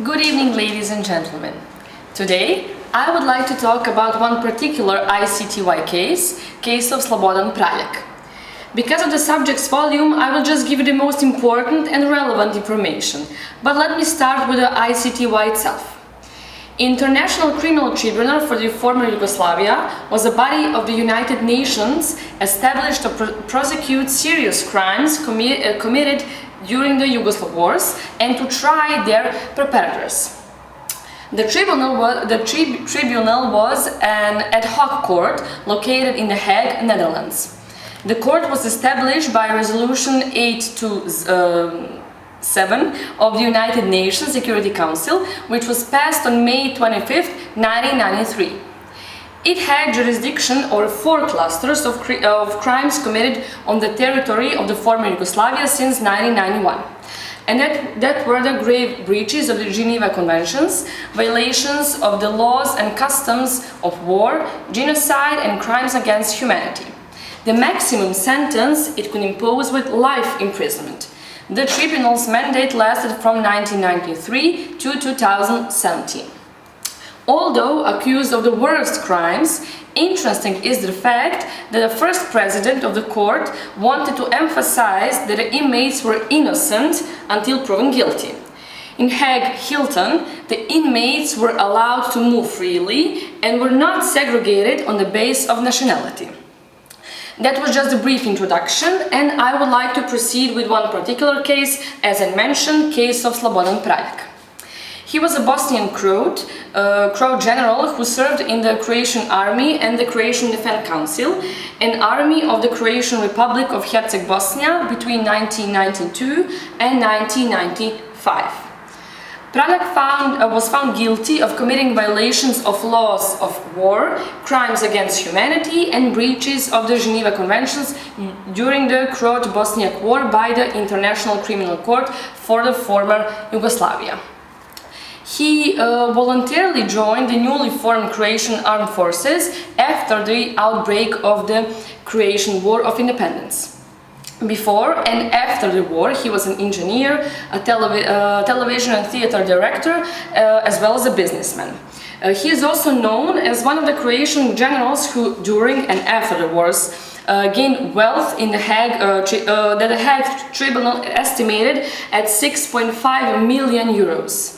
Good evening, ladies and gentlemen. Today, I would like to talk about one particular ICTY case of Sobodan Praljak. Because of the subject's volume, I will just give you the most important and relevant information. But let me start with the ICTY itself. International Criminal Tribunal for the former Yugoslavia was a body of the United Nations established to prosecute serious crimes committed during the Yugoslav wars and to try their perpetrators. The tribunal was an ad hoc court located in The Hague, Netherlands. The court was established by Resolution 827 of the United Nations Security Council, which was passed on May 25, 1993. It had jurisdiction over 4 clusters of crimes committed on the territory of the former Yugoslavia since 1991. And that were the grave breaches of the Geneva Conventions, violations of the laws and customs of war, genocide and crimes against humanity. The maximum sentence it could impose was life imprisonment. The tribunal's mandate lasted from 1993 to 2017. Although accused of the worst crimes, interesting is the fact that the first president of the court wanted to emphasize that the inmates were innocent until proven guilty. In Hague Hilton, the inmates were allowed to move freely and were not segregated on the basis of nationality. That was just a brief introduction, and I would like to proceed with one particular case, as I mentioned, case of Sobodan Praljak. He was a Bosnian Croat general who served in the Croatian Army and the Croatian Defense Council, an army of the Croatian Republic of Herzegovina between 1992 and 1995. Praljak was found guilty of committing violations of laws of war, crimes against humanity and breaches of the Geneva Conventions during the Croat-Bosniak War by the International Criminal Court for the former Yugoslavia. He voluntarily joined the newly formed Croatian Armed Forces after the outbreak of the Croatian War of Independence. Before and after the war, he was an engineer, a television and theater director, as well as a businessman. He is also known as one of the Croatian generals who, during and after the wars, gained wealth in The Hague, that the Hague Tribunal estimated at 6.5 million euros.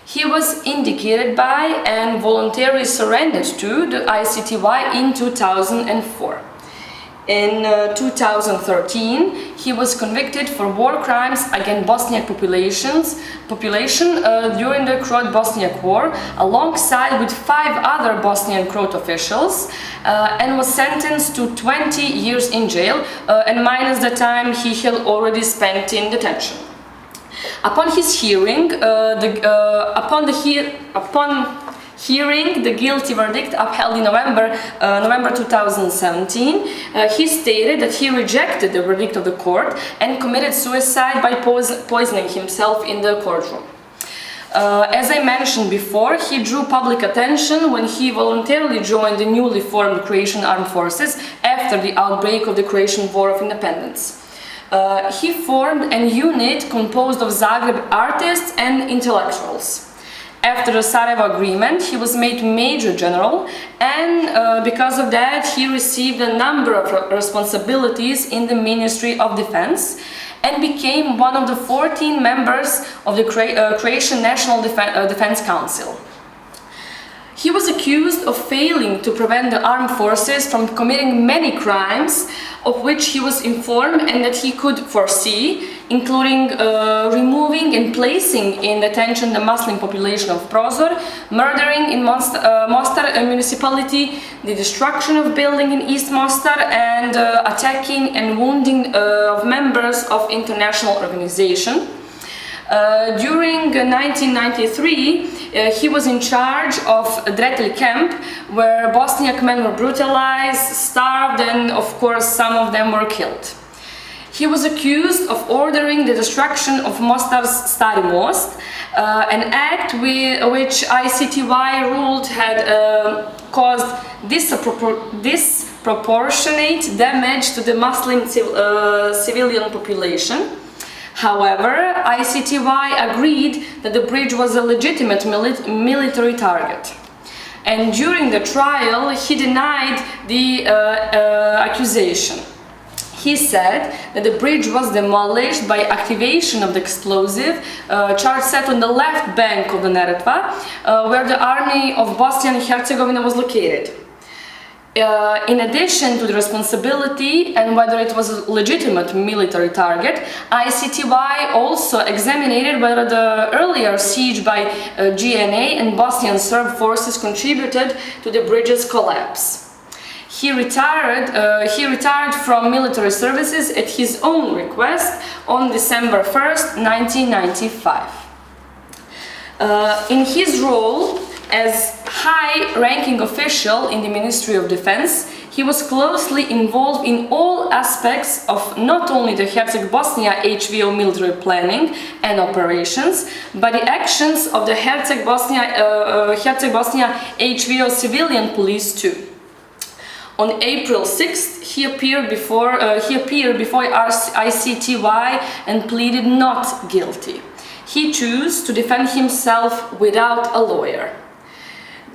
He was indicated by and voluntarily surrendered to the ICTY in 2004. In 2013, he was convicted for war crimes against Bosniak population during the Croat-Bosniak War, alongside with 5 other Bosnian Croat officials, and was sentenced to 20 years in jail, and minus the time he had already spent in detention. Upon his hearing, hearing the guilty verdict upheld in November 2017, he stated that he rejected the verdict of the court and committed suicide by poisoning himself in the courtroom. As I mentioned before, he drew public attention when he voluntarily joined the newly formed Croatian Armed Forces after the outbreak of the Croatian War of Independence. He formed a unit composed of Zagreb artists and intellectuals. After the Sarajevo Agreement, he was made Major General, and because of that, he received a number of responsibilities in the Ministry of Defense and became one of the 14 members of the Croatian National Defense Council. He was accused of failing to prevent the armed forces from committing many crimes of which he was informed and that he could foresee, including removing and placing in detention the Muslim population of Prozor, murdering in Mostar municipality, the destruction of building in East Mostar, and attacking and wounding of members of international organization. During 1993, he was in charge of Dretelj camp, where Bosniak men were brutalized, starved, and of course some of them were killed. He was accused of ordering the destruction of Mostar's Stari Most, an act which ICTY ruled had caused disproportionate damage to the Muslim civilian population. However, ICTY agreed that the bridge was a legitimate military target. And during the trial, he denied the accusation. He said that the bridge was demolished by activation of the explosive charge set on the left bank of the Neretva, where the army of Bosnia and Herzegovina was located. In addition to the responsibility and whether it was a legitimate military target, ICTY also examined whether the earlier siege by GNA and Bosnian Serb forces contributed to the bridge's collapse. He retired from military services at his own request on December 1st, 1995. In his role as high-ranking official in the Ministry of Defense, he was closely involved in all aspects of not only the Herceg-Bosnia HVO military planning and operations, but the actions of the Herceg-Bosnia HVO civilian police too. On April 6th, he appeared before ICTY and pleaded not guilty. He chose to defend himself without a lawyer.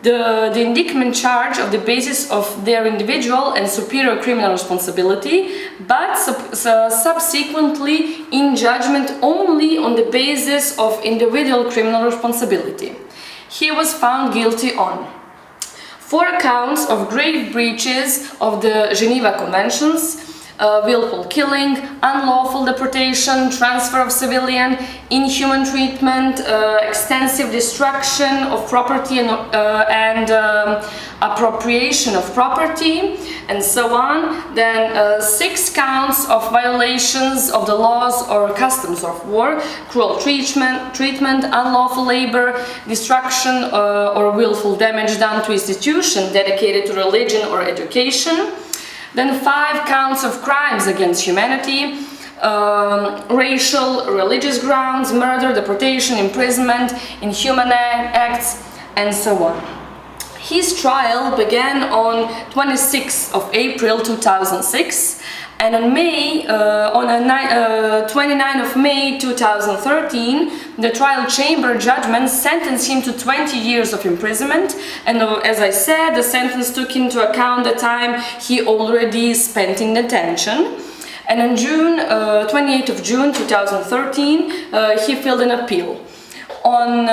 The indictment charged on the basis of their individual and superior criminal responsibility, but subsequently in judgment only on the basis of individual criminal responsibility. He was found guilty on 4 counts of grave breaches of the Geneva Conventions, willful killing, unlawful deportation, transfer of civilian, inhuman treatment, extensive destruction of property and appropriation of property, and so on. Then 6 counts of violations of the laws or customs of war, cruel treatment, unlawful labor, destruction or willful damage done to institution dedicated to religion or education. Then 5 counts of crimes against humanity, racial, religious grounds, murder, deportation, imprisonment, inhuman acts, and so on. His trial began on 26th of April 2006, and on 29th of May 2013, the trial chamber judgment sentenced him to 20 years of imprisonment, and as I said, the sentence took into account the time he already spent in detention. And on 28th of June 2013, he filed an appeal. In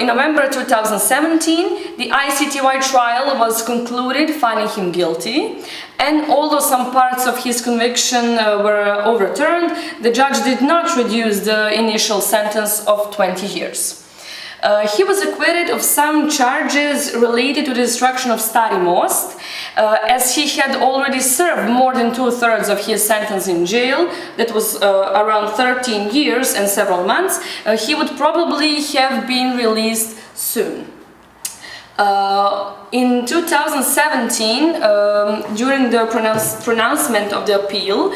November 2017, the ICTY trial was concluded, finding him guilty, and although some parts of his conviction were overturned, the judge did not reduce the initial sentence of 20 years. He was acquitted of some charges related to the destruction of Stari Most, as he had already served more than 2/3 of his sentence in jail, that was around 13 years and several months. He would probably have been released soon. In 2017, during the pronouncement of the appeal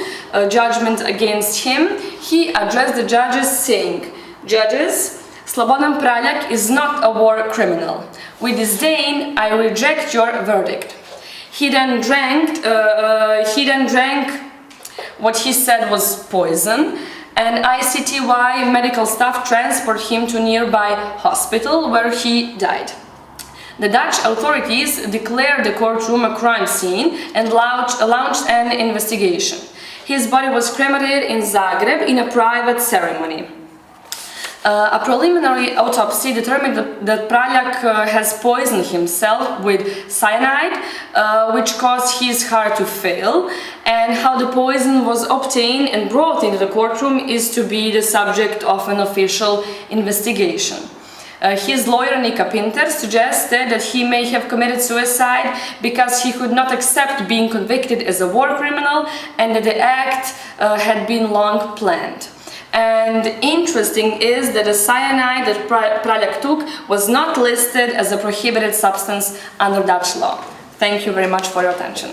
judgment against him, he addressed the judges saying, "Judges, Sobodan Praljak is not a war criminal. With disdain, I reject your verdict." He then drank what he said was poison, and ICTY medical staff transported him to a nearby hospital where he died. The Dutch authorities declared the courtroom a crime scene and launched an investigation. His body was cremated in Zagreb in a private ceremony. A preliminary autopsy determined that Praljak has poisoned himself with cyanide, which caused his heart to fail, and how the poison was obtained and brought into the courtroom is to be the subject of an official investigation. His lawyer, Nika Pinter, suggested that he may have committed suicide because he could not accept being convicted as a war criminal and that the act had been long planned. And interesting is that the cyanide that Praljak took was not listed as a prohibited substance under Dutch law. Thank you very much for your attention.